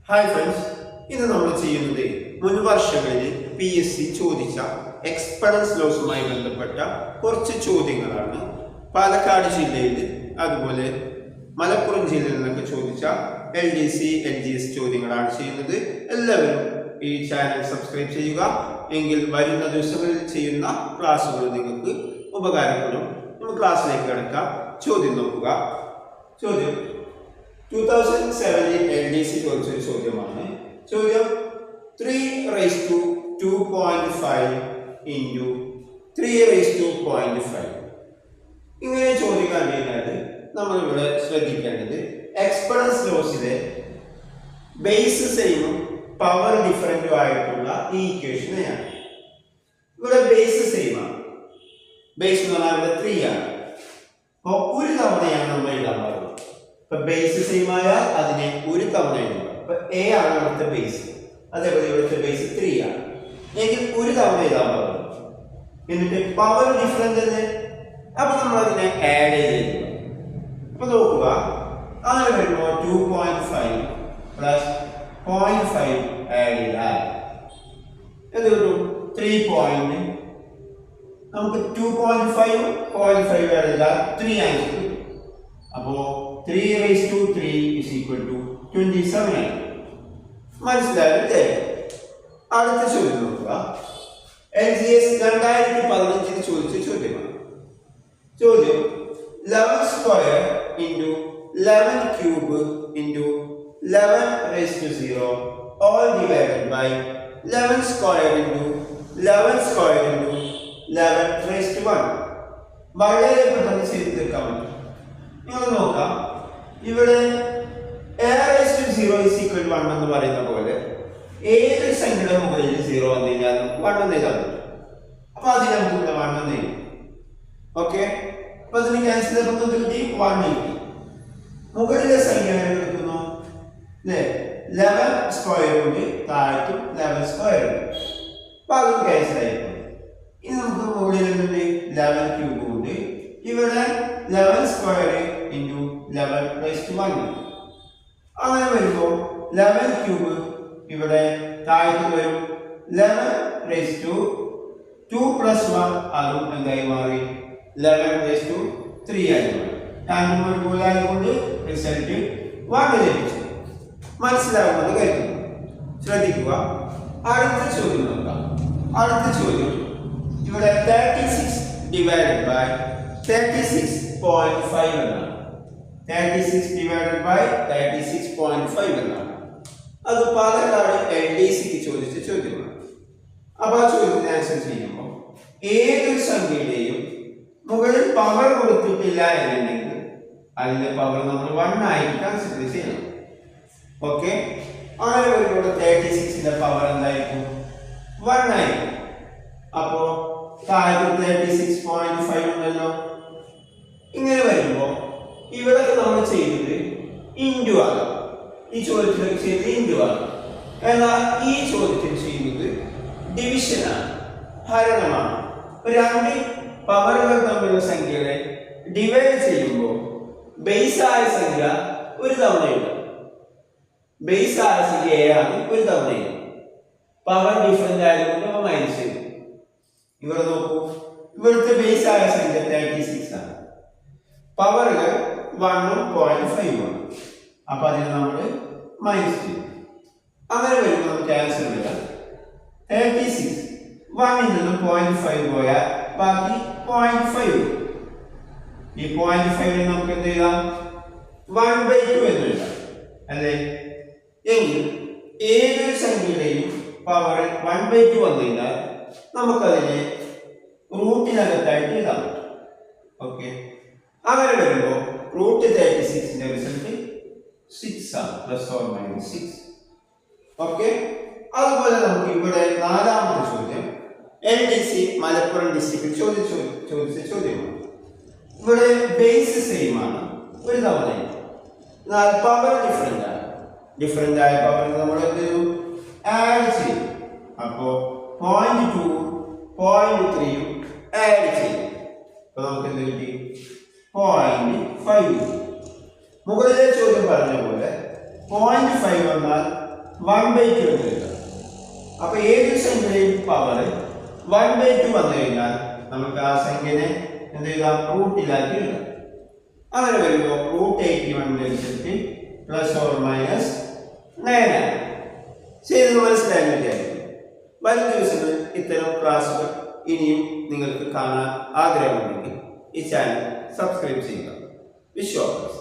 Hi friends, ഇന്ന് നമ്മൾ ചെയ്യുന്നത് മുൻ വർഷങ്ങളിൽ PSC ചോദിച്ച എക്സ്പെറൻസ് ലോസുമായി ബന്ധപ്പെട്ട കുറച്ച് ചോദ്യങ്ങളാണ്. പാലക്കാട് ജില്ലയിൽ അതുപോലെ മലപ്പുറം ജില്ലയിൽ നിന്നൊക്കെ ചോദിച്ച LDC, LGS ചോദ്യങ്ങളാണ് ചെയ്യുന്നത്. എല്ലാവരും ഈ ചാനൽ സബ്സ്ക്രൈബ് ചെയ്യുക, എങ്കിൽ വരുന്ന ദിവസങ്ങളിൽ ചെയ്യുന്ന ക്ലാസ്സുകൾ നിങ്ങൾക്ക് ഉപകാരപ്പെടും. നമുക്ക് ക്ലാസ്സിലേക്ക് കിടക്കാം. ചോദ്യം നോക്കുക. ചോദ്യം 2007 LDC ചോദിച്ചൊരു ചോദ്യമാണ്. ചോദ്യം 3^2.5 into 3^0.5. ഇങ്ങനെ ചോദിക്കാൻ കഴിഞ്ഞാൽ നമ്മളിവിടെ ശ്രദ്ധിക്കേണ്ടത് എക്സ്പെറൻസ് ലോസിലെ ബേസ് സെയിമും പവർ ഡിഫറൻറ്റും ആയിട്ടുള്ള ഈ ഇക്വേഷനെയാണ്. ഇവിടെ ബേസ് സെയിമാണ്. ബേസ് എന്ന് പറഞ്ഞാൽ ഇവിടെ 3 ആണ്. അപ്പോൾ ഒരു തവണയാണ് നമ്മൾ എഴുതാൻ പറയുന്നത്. ഇപ്പൊ ബേസ് സെയിം ആയാൽ അതിനെ ഒരു തവണ എഴുതുക. ഇപ്പൊ A ആണ് ഇവിടുത്തെ ബേസ്, അതേപോലെ ഇവിടുത്തെ ബേസ് 3 ആണ്. എങ്കിൽ ഒരു തവണ എഴുതാൻ പറഞ്ഞു. എന്നിട്ട് പവർ ഡിഫറൻസ് അല്ലേ, അപ്പൊ നമ്മൾ അതിനെ ആഡ് ചെയ്ത് എഴുതുക. അപ്പൊ നോക്കുക, അങ്ങനെ വരുമ്പോൾ 2.5 പ്ലസ് 0.5 ആഡ് ചെയ്താൽ എന്ത് കിട്ടും? 3 നമുക്ക് 2.5 0.5 ആഡ് ചെയ്താൽ 3 ആൻസർ കിട്ടും. അപ്പോ 3^3 is equal to 27. മനസ്സിലായില്ലേ? അടുത്ത ചോദ്യം നോക്കുക. LGS 2015 ചോദിച്ച ചോദ്യമാണ്. ചോദ്യം 11 square into 11 cube into 11^0 all divided by 11 square into 11 square into 11^1. വളരെ പെട്ടെന്ന് ചെയ്ത് തീർക്കാൻ പറ്റും. നിങ്ങൾ നോക്കാം, ഇവിടെ A^0 എന്ന് പറയുന്ന പോലെ ഏത് സംഖ്യയുടെ മുകളിൽ 0 വന്നു കഴിഞ്ഞാൽ 1 എന്ന് എഴുതാൻ പറ്റും. അപ്പൊ അതിന് നമുക്ക് ഇവിടെ 1 എന്ന് എഴുതും. ഓക്കെ, അപ്പൊ അതിന് ക്യാൻസൽ ചെയ്തപ്പോൾ കിട്ടി 1 കിട്ടി. മുകളിലെ സംഖ്യ എടുക്കുന്നു അല്ലേ, 11 സ്ക്വയർ ഉണ്ട്, താഴത്തും 11 സ്ക്വയർ ഉണ്ട്. അപ്പൊ അതും ക്യാൻസൽ ആയിപ്പോയി. ഇനി നമുക്ക് മുകളിൽ 11 ക്യൂബ് ഉണ്ട്, ഇവിടെ 11 സ്ക്വയർ into 11^1. അങ്ങനെ വരുമ്പോൾ 11 ക്യൂബ് ഇവിടെ താഴത്ത് വരും 11^2 + 1, അതും എന്തായി മാറി 11^3 ആയി മാറി. രണ്ടും ഒരുപോലെയായതുകൊണ്ട് റിസൾട്ട് 1 ലഭിച്ചു. മനസ്സിലാകുന്നത് കരുതുന്നു. ശ്രദ്ധിക്കുക. അടുത്ത ചോദ്യം നോക്കാം. അടുത്ത ചോദ്യം ഇവിടെ 36 divided by 36.5 എന്നാണ്. 36 divided by 36.5 എന്നാണ്. അത് പാലക്കാട് LDCക്ക് ചോദിച്ച ചോദ്യമാണ്. അപ്പൊ ആ ചോദ്യത്തിന് ആൻസർ ചെയ്യുമ്പോൾ ഏതൊരു സംഖ്യയുടെയും മുകളിൽ പവർ കൊടുത്തിട്ടില്ല എന്നുണ്ടെങ്കിൽ അതിന്റെ പവർ നമ്മൾ 1 ആയിട്ട് കൺസിഡർ ചെയ്യണം. ഓക്കെ, അങ്ങനെ വരുമ്പോൾ 36ന്റെ പവർ എന്തായിരിക്കും? 1 ആയിരിക്കും. അപ്പോ താഴെ 36.5 ഉണ്ടല്ലോ. ഇങ്ങനെ വരുമ്പോൾ ഇവിടെ നമ്മൾ ചെയ്തത് ഇൻഡു ആണ്. ഈ ചോദ്യത്തിലൊക്കെ ചെയ്തത് ഇൻഡു ആണ്. എന്നാൽ ഈ ചോദ്യത്തിൽ ചെയ്യുന്നത് ഡിവിഷൻ ആണ്, ഹരണമാണ്. രണ്ട് പവറുകൾ തമ്മിലുള്ള സംഖ്യകളെ ഡിവൈഡ് ചെയ്യുമ്പോൾ ബേസ് ആയ സംഖ്യ ഒരു തവണ എഴുതാം. ബേസ് ആയ സംഖ്യ A ആണ്, ഒരു തവണ എഴുതാം. പവർ ഡിഫറൻസ് ആയതുകൊണ്ട് മൈനസ് ചെയ്യും. ഇവിടെ നോക്കൂ, ഇവിടുത്തെ ബേസ് ആയ സംഖ്യ 36 ആണ്, പവറുകൾ 1 0.5 ആണ്. അപ്പൊ അതിന് നമ്മൾ മൈനസ് ചെയ്യും. അങ്ങനെ വരുമ്പോൾ നമുക്ക് ആൻസർ വരാം 36. 1ൽ നിന്ന് 0.5 പോയാൽ ബാക്കി 0.5. ഈ 0.5 നമുക്ക് എന്ത് ചെയ്യാം? 1/2 എന്ന് എഴുതാം അല്ലേ. എങ്കിൽ ഏതൊരു സംഖ്യയുടെയും പവർ 1/2 വന്നു കഴിഞ്ഞാൽ നമുക്കതിനെ റൂട്ടിനകത്തായിട്ട് എഴുതാൻ പറ്റും. ഓക്കെ, അങ്ങനെ വരുമ്പോൾ √36ന്റെ റിസൾട്ട് 6 ആണ്, ±6. ഓക്കെ, അതുപോലെ നമുക്ക് ഇവിടെ നാലാമത്തെ ചോദ്യം LDC മലപ്പുറം ഡിസ്ട്രിക്റ്റിൽ ചോദിച്ച ചോദ്യമാണ്. ഇവിടെ ബേസ് സെയിം ആണ്, ഒരു തവണ. എന്നാൽ പവർ ഡിഫറെന്റ് ആണ്. ഡിഫറെന്റ് ആയ പവർ നമ്മൾ എന്ത് ചെയ്യും? ആഡ് ചെയ്യും. അപ്പോ 0.2 0.3 ആഡ് ചെയ്യും. അപ്പൊ നമുക്ക് എന്ത് കിട്ടി? 0.5. മുകളിലെ ചോദ്യം പറഞ്ഞ പോലെ 0.5 വന്നാൽ 1/2 എന്ന് എഴുതാം. അപ്പൊ ഏതൊരു സംഖ്യയുടെയും പവർ 1/2 വന്നു കഴിഞ്ഞാൽ നമുക്ക് ആ സംഖ്യനെ എന്ത് എഴുതാം? റൂട്ടിലാക്കി എഴുതാം. അങ്ങനെ വരുമ്പോൾ √81 പ്ലസ് ഓർ മൈനസ് 9 ആണ്. ചെയ്ത് മനസ്സിലായി വിചാരിക്കും. വരും ദിവസങ്ങളിൽ ഇത്തരം ക്ലാസ്സുകൾ ഇനിയും നിങ്ങൾക്ക് കാണാൻ ആഗ്രഹമുണ്ടെങ്കിൽ ഈ ചാനൽ സബ്സ്ക്രൈബ് ചെയ്യുക. വിശ്വാസം.